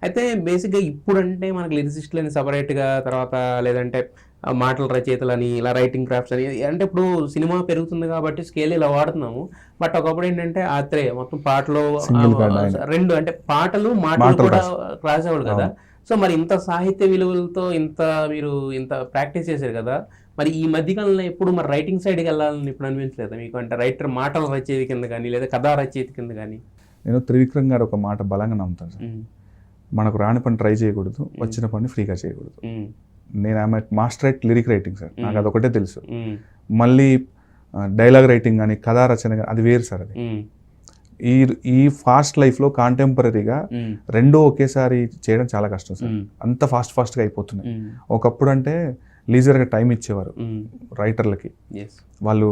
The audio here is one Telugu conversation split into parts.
అయితే బేసిక్గా ఇప్పుడంటే మనకి లిరిసిస్టులని సపరేట్గా తర్వాత లేదంటే మాటల రచయితలని ఇలా రైటింగ్ క్రాఫ్ట్స్ అని అంటే ఇప్పుడు సినిమా పెరుగుతుంది కాబట్టి స్కేల్ ఇలా వాడుతున్నాము. బట్ ఒకప్పుడు ఏంటంటే ఆత్రేయ మొత్తం పాటలు రెండు అంటే పాటలు మాటలు కూడా రాసేవాడు కదా. సో మరి ఇంత సాహిత్య విలువలతో మీరు ఇంత ప్రాక్టీస్ చేశారు కదా, మరి ఈ మధ్యకాలంలో ఎప్పుడు మరి రైటింగ్ సైడ్కి వెళ్ళాలని ఇప్పుడు అనిపించలేదా మీకు? అంటే రైటర్ మాటల రచయిత కింద కానీ లేదా కథా రచయిత కింద కానీ? నేను త్రివిక్రమ్ గారు ఒక మాట బలంగా నమ్ముతాను సార్, మనకు రాని పని ట్రై చేయకూడదు, వచ్చిన పని ఫ్రీగా చేయకూడదు. నేను ఆమె master at lyric writing sir, నాకు అదొకటే తెలుసు. మళ్ళీ డైలాగ్ రైటింగ్ కానీ కథా రచన కానీ అది వేరు సార్. అది ఈ ఫాస్ట్ లైఫ్లో కాంటెంపరీగా రెండూ ఒకేసారి చేయడం చాలా కష్టం సార్. అంత ఫాస్ట్గా అయిపోతున్నాయి. ఒకప్పుడు అంటే లీజర్గా టైం ఇచ్చేవారు రైటర్లకి, వాళ్ళు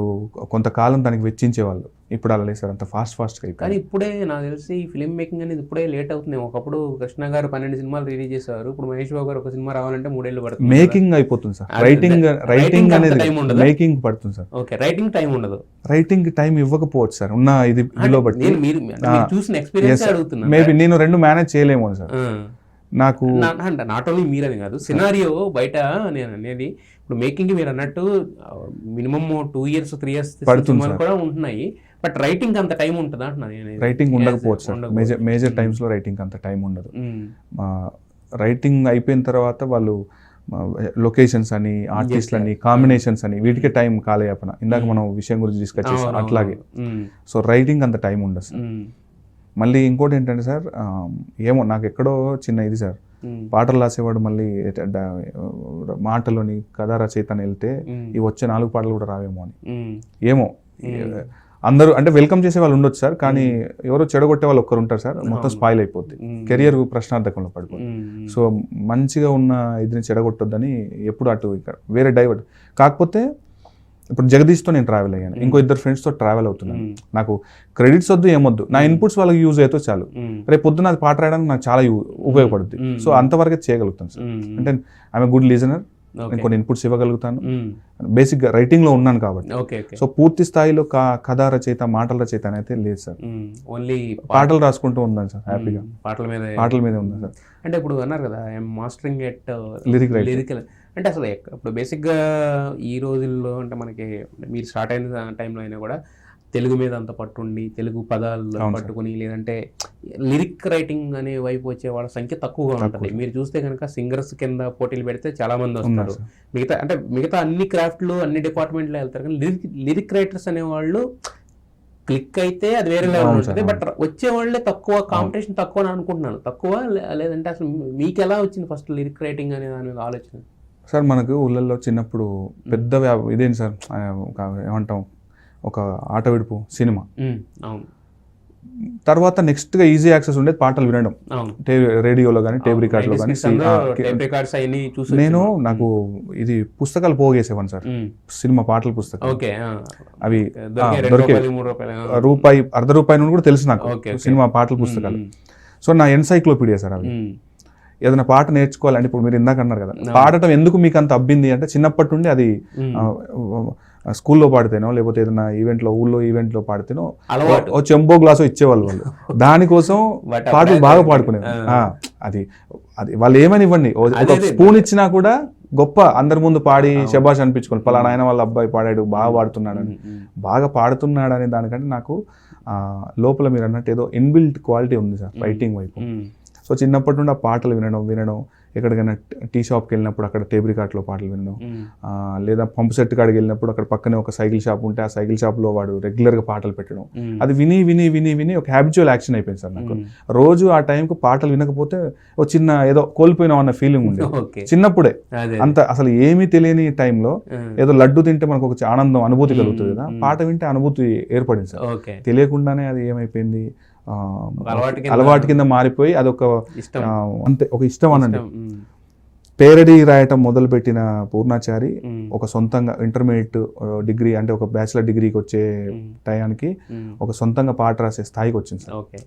కొంతకాలం దానికి వెచ్చించేవాళ్ళు. ఇప్పుడు అలా లేదు సార్, అంత ఫాస్ట్గా. కానీ ఇప్పుడే నాకు తెలిసి ఫిల్మ్ మేకింగ్ అనేది ఇప్పుడే లేట్ అవుతుంది. ఒకప్పుడు కృష్ణ గారు 12 సినిమాలు రిలీజ్ చేశారు, ఇప్పుడు మహేష్ బాబు గారు ఒక సినిమా రావాలంటే 3 ఏళ్ళు పడుతుంది. మేకింగ్ అయిపోతుంది సార్, రైటింగ్ అనేది మేకింగ్ పడుతుంది సార్. ఓకే, రైటింగ్ టైం ఉండదు. రైటింగ్ టైం ఇవ్వకపోవచ్చు సార్, ఉన్న ఇదిలో బట్టి చూసిన ఎక్స్పీరియన్స్ అడుగుతున్నా. మేబీ నేను 2 మేనేజ్ చేయలేము సార్. నాకు నాట్ ఓన్లీ మీరని కాదు, సినారియో బయట నేను అనేది ఇప్పుడు మేకింగ్ మీరు అన్నట్టు మినిమం 2 years 3 years పడుతుంది కూడా ఉంటున్నాయి. బట్ రైటింగ్ అంత టైం ఉంటుందా అంటున్నాను. రైటింగ్ ఉండకపోవచ్చు సార్, మేజర్ టైమ్స్లో రైటింగ్ అంత టైం ఉండదు. రైటింగ్ అయిపోయిన తర్వాత వాళ్ళు లొకేషన్స్ అని, ఆర్టిస్ట్లు అని, కాంబినేషన్స్ అని వీటికే టైం కాలేయపన. ఇందాక మనం విషయం గురించి డిస్కస్ చేస్తాం అట్లాగే. సో రైటింగ్ అంత టైం ఉండదు సార్. మళ్ళీ ఇంకోటి ఏంటంటే సార్, ఏమో నాకు ఎక్కడో చిన్న ఇది సార్, పాటలు రాసేవాడు మళ్ళీ మాటలోని కథా రచయిత అని వెళ్తే ఈ వచ్చే 4 పాటలు కూడా రావేమో అని. ఏమో అందరూ అంటే వెల్కమ్ చేసే వాళ్ళు ఉండొచ్చు సార్, కానీ ఎవరో చెడగొట్టే వాళ్ళు ఒక్కరు ఉంటారు సార్, మొత్తం స్పాయిల్ అయిపోద్ది, కెరియర్ ప్రశ్నార్థకంలో పడిపోతుంది. సో మంచిగా ఉన్న ఇదిని చెడగొట్టొద్దని ఎప్పుడు అటు ఇక్కడ వేరే డైవర్ట్. కాకపోతే ఇప్పుడు జగదీష్తో నేను ట్రావెల్ అయ్యాను, ఇంకో 2 ఫ్రెండ్స్తో ట్రావెల్ అవుతున్నాను. నాకు క్రెడిట్స్ వద్దు, ఏమొద్దు, నా ఇన్పుట్స్ వాళ్ళకి యూజ్ అయితే చాలు. రేపు పొద్దున్న అది పాట రాయడానికి నాకు చాలా ఉపయోగపడుతుంది. సో అంతవరకే చేయగలుగుతాను సార్. అంటే ఐఎమ్ గుడ్ లిజనర్, నేను కొన్ని ఇన్పుట్స్ ఇవ్వగలుగుతాను, బేసిక్గా రైటింగ్లో ఉన్నాను కాబట్టి. సో పూర్తి స్థాయిలో కథా రచయిత, మాటల రచయిత అని అయితే లేదు సార్. ఓన్లీ పాటలు రాసుకుంటూ ఉన్నాను సార్, హ్యాపీగా పాటల మీద ఉన్నాను సార్. అంటే ఇప్పుడు అన్నారు కదా మాస్టరింగ్ ఎట్ లిరిక్, అంటే అసలు ఇప్పుడు బేసిక్గా ఈ రోజుల్లో అంటే మనకి మీరు స్టార్ట్ అయిన టైంలో అయినా కూడా తెలుగు మీద అంత పట్టుండి తెలుగు పదాలు పట్టుకుని లేదంటే లిరిక్ రైటింగ్ అనే వైపు వచ్చే వాళ్ళ సంఖ్య తక్కువగా ఉంటుంది. మీరు చూస్తే కనుక సింగర్స్ కింద పోటీలు పెడితే చాలా మంది వస్తారు. మిగతా అన్ని క్రాఫ్ట్లు అన్ని డిపార్ట్మెంట్లో వెళ్తారు, కానీ లిరిక్ రైటర్స్ అనేవాళ్ళు క్లిక్ అయితే అది వేరే లెవెల్ ఉంటుంది. బట్ వచ్చే వాళ్ళే తక్కువ, కాంపిటీషన్ తక్కువ అని అనుకుంటున్నాను. తక్కువ లేదంటే అసలు మీకు ఎలా వచ్చింది ఫస్ట్ లిరిక్ రైటింగ్ అనే దాని మీద ఆలోచన? సార్ మనకు ఊళ్ళల్లో చిన్నప్పుడు పెద్ద ఇదేంటి సార్, ఏమంటాం, ఒక ఆట విడుపు సినిమా, తర్వాత నెక్స్ట్గా ఈజీ యాక్సెస్ ఉండేది పాటలు వినడం, రేడియోలో కానీ టేప్ రికార్డ్లో కానీ. నేను నాకు ఇది పుస్తకాలు పోగేసేవాను సార్, సినిమా పాటల పుస్తకాలు. అవి దొరికే రూపాయి, ₹1 నుండి కూడా తెలుసు నాకు సినిమా పాటల పుస్తకాలు. సో నా ఎన్సైక్లోపీడియా సార్ అవి. ఏదైనా పాట నేర్చుకోవాలంటే ఇప్పుడు మీరు ఇందాక అన్నారు కదా, పాడటం ఎందుకు మీకు అంత అబ్బింది అంటే చిన్నప్పటి నుండి అది స్కూల్లో పాడితేనో లేకపోతే ఏదైనా ఈవెంట్లో, ఊళ్ళో ఈవెంట్లో పాడితేనో ఓ చెంబో గ్లాసో ఇచ్చేవాళ్ళు వాళ్ళు. దానికోసం పాటలు బాగా పాడుకునేది. అది వాళ్ళు ఏమని ఇవ్వండి, ఒక స్పూన్ ఇచ్చినా కూడా గొప్ప అందరి ముందు పాడి శబాష్ అనిపించుకోండి, పలానా ఆయన వాళ్ళ అబ్బాయి పాడాడు, బాగా పాడుతున్నాడని. బాగా పాడుతున్నాడు అనే దానికంటే నాకు లోపల మీరు అన్నట్టు ఏదో ఇన్బిల్ట్ క్వాలిటీ ఉంది సార్ రైటింగ్ వైపు. సో చిన్నప్పటి నుండి ఆ పాటలు వినడం, ఎక్కడికైనా టీ షాప్కి వెళ్ళినప్పుడు అక్కడ టేప్ రికార్డ్లో పాటలు వినడం, లేదా పంపు సెట్ కాడికి వెళ్ళినప్పుడు అక్కడ పక్కనే ఒక సైకిల్ షాప్ ఉంటే ఆ సైకిల్ షాప్లో వాడు రెగ్యులర్గా పాటలు పెట్టడం, అది విని విని విని విని ఒక హ్యాబిచువల్ యాక్షన్ అయిపోయింది సార్ నాకు. రోజు ఆ టైంకి పాటలు వినకపోతే ఒక చిన్న ఏదో కోల్పోయినాం అన్న ఫీలింగ్ ఉండేది చిన్నప్పుడే. అంత అసలు ఏమీ తెలియని టైంలో ఏదో లడ్డు తింటే మనకు ఒక ఆనందం, అనుభూతి కలుగుతుంది కదా, పాట వింటే అనుభూతి ఏర్పడింది సార్. తెలియకుండానే అది ఏమైపోయింది, అలవాటు కింద మారిపోయి అదొక అంతే ఒక ఇష్టం అనండి. పేరడీ రాయటం మొదలుపెట్టిన పూర్ణాచారి ఒక సొంతంగా ఇంటర్మీడియట్ డిగ్రీ అంటే ఒక బ్యాచిలర్ డిగ్రీకి వచ్చే టయానికి ఒక సొంతంగా పాట రాసే స్థాయికి వచ్చింది సార్.